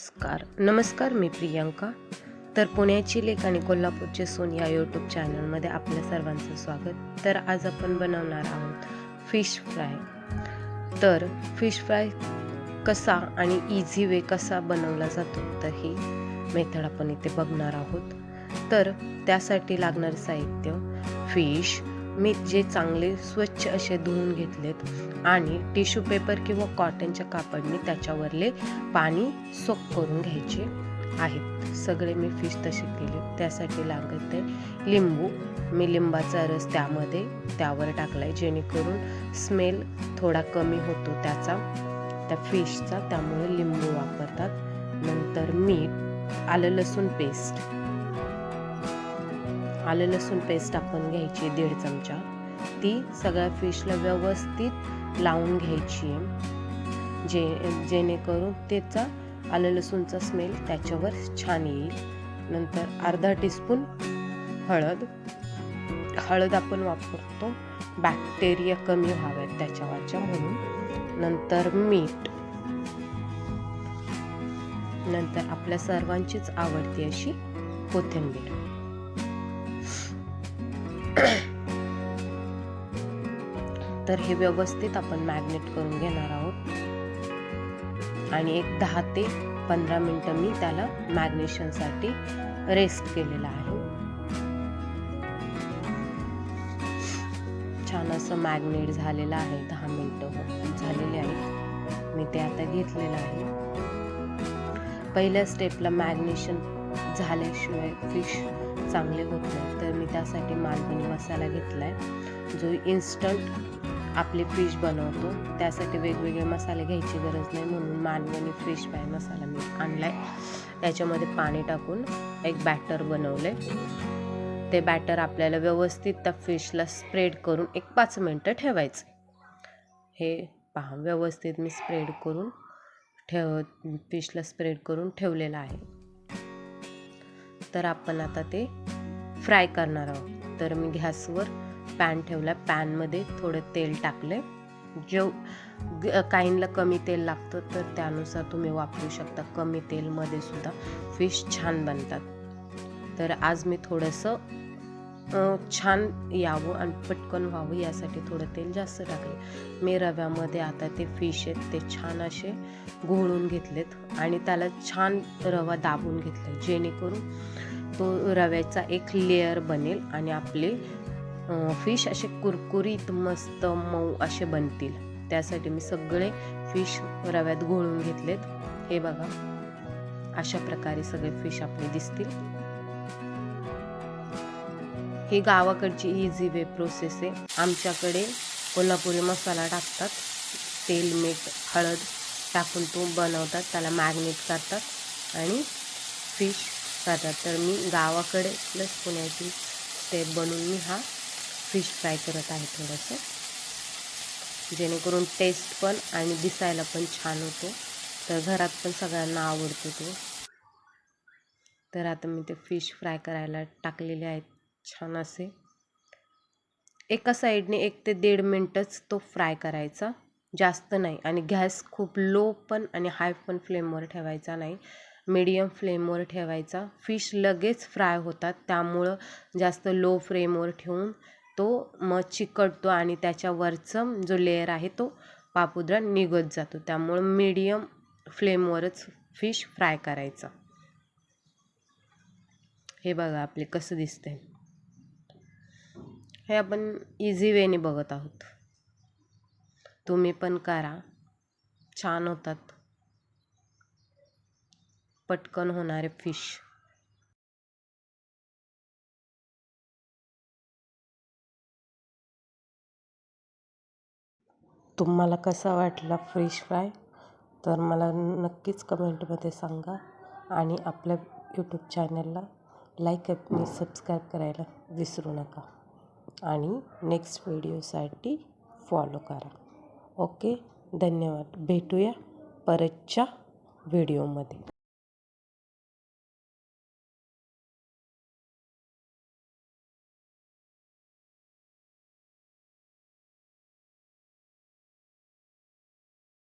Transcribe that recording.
नमस्कार, मी प्रियंका. तर पुण्याची लेक आणि कोल्हापूरचे सून या यूट्यूब चॅनलमध्ये आपल्या सर्वांचं स्वागत. तर आज आपण बनवणार आहोत फिश फ्राय. तर फिश फ्राय कसा आणि इझी वे कसा बनवला जातो तर ही मेथड आपण इथे बघणार आहोत. तर त्यासाठी लागणारे साहित्य: फिश मी जे चांगले स्वच्छ असे धुवून घेतलेत आणि टिश्यू पेपर किंवा कॉटनच्या कापडने त्याच्यावरले पाणी सोक करून घ्यायचे आहेत. सगळे मी फिश तसे केले. त्यासाठी लागत आहे लिंबू. मी लिंबाचा रस त्यावर टाकलाय जेणेकरून स्मेल थोडा कमी होतो त्या फिशचा, त्यामुळे लिंबू वापरतात. नंतर मीठ, आलं लसूण पेस्ट आपण घ्यायची 1.5 चमचा. ती सगळ्या फिशला व्यवस्थित लावून घ्यायची जेणेकरून त्याचा आलं लसूणचा स्मेल त्याच्यावर छान येईल. नंतर अर्धा टीस्पून हळद आपण वापरतो बॅक्टेरिया कमी व्हाव्यात त्याच्यावरच्या म्हणून. नंतर मीठ. नंतर आपल्या सर्वांचीच आवडती अशी कोथिंबीर. तर हे व्यवस्थित आपण मॅरिनेट करून घेणार आहोत आणि एक 10 ते 15 मिनिटं मी त्याला मॅरिनेशनसाठी रेस्ट केलेला आहे. छान असं मॅरिनेट झालेलं आहे. 10 मिनिटं झालेले आहेत. मी ते आता घेतलेलं आहे. पहिल्या स्टेपला मॅरिनेशन झाल्याशिवाय फिश चांगले होत नाही, तर मी त्यासाठी मालवणी मसाला घेतलाय जो इन्स्टंट आपले फिश बनवतो. त्यासाठी वेगवेगळे मसाले घ्यायची गरज नाही, म्हणून मालवणी फिश फ्राय मसाला मी आणलाय. त्याच्यामध्ये पाणी टाकून एक बॅटर बनवले. ते बॅटर आपल्याला व्यवस्थित त्या फिशला स्प्रेड करून एक 5 मिनिटं ठेवायचं. हे पहा, व्यवस्थित मी फिशला स्प्रेड करून ठेवलेलं आहे. तर आपण आता ते फ्राय करणार आहोत. तर मी गॅसवर पॅन ठेवला. पॅनमध्ये थोडं तेल टाकले. काहींना कमी तेल लागतं तर त्यानुसार तुम्ही वापरू शकता. कमी तेलमध्ये सुद्धा फिश छान बनतात. तर आज मी थोडंसं छान यावं आणि पटकन व्हावं यासाठी थोडं तेल जास्त टाकले. मी रव्यामध्ये आता ते फिश आहेत ते छान असे घोळून घेतलेत आणि त्याला छान रवा दाबून घेतला जेणेकरून तो रव्याचा एक लेअर बनेल आणि आपले फिश असे कुरकुरीत मस्त मऊ असे बनतील. त्यासाठी मी सगळे फिश रव्यात घोळून घेतलेत. हे बघा, अशा प्रकारे सगळे फिश आपले दिसतील. ही गावाकडची इझी वे प्रोसेस आहे. आमच्याकडे कोल्हापुरी मसाला टाकतात, तेल, मीठ, हळद टाकून तो बनवतात, त्याला मॅरिनेट करतात आणि फिश करतात. तर मी गावाकडे प्लस पुण्याची स्टेप बनवून मी हा फिश फ्राय करत आहे थोडंसं, जेणेकरून टेस्ट पण आणि दिसायला पण छान होतो. तर घरात पण सगळ्यांना आवडतो तो. तर आता मी ते फिश फ्राय करायला टाकलेले आहेत छान असे. एका साईडने 1 ते 1.5 मिनिटच तो फ्राय करायचा, जास्त नाही. आणि गॅस खूप लो पण आणि हाय पण फ्लेमवर ठेवायचा नाही, मीडियम फ्लेमवर ठेवायचा. फिश लगेच फ्राय होतात, त्यामुळं जास्त लो फ्लेमवर ठेवून तो मग चिकटतो आणि त्याच्यावरचं जो लेअर आहे तो पापुद्रा निघत जातो. त्यामुळं मीडियम फ्लेमवरच फिश फ्राय करायचा. हे बघा आपले कसं दिसतंय. हे आपण इझी वेने बघत आहोत. तुम्ही पण करा, छान होतात, पटकन होणारे फिश. तुम्हाला कसा वाटला फिश फ्राय तर मला नक्कीच कमेंटमध्ये सांगा आणि आपल्या यूट्यूब चॅनलला लाईक आणि सबस्क्राईब करायला विसरू नका आणि नेक्स्ट व्हिडिओसाठी फॉलो करा. ओके, धन्यवाद. भेटूया परतच्या व्हिडिओमध्ये.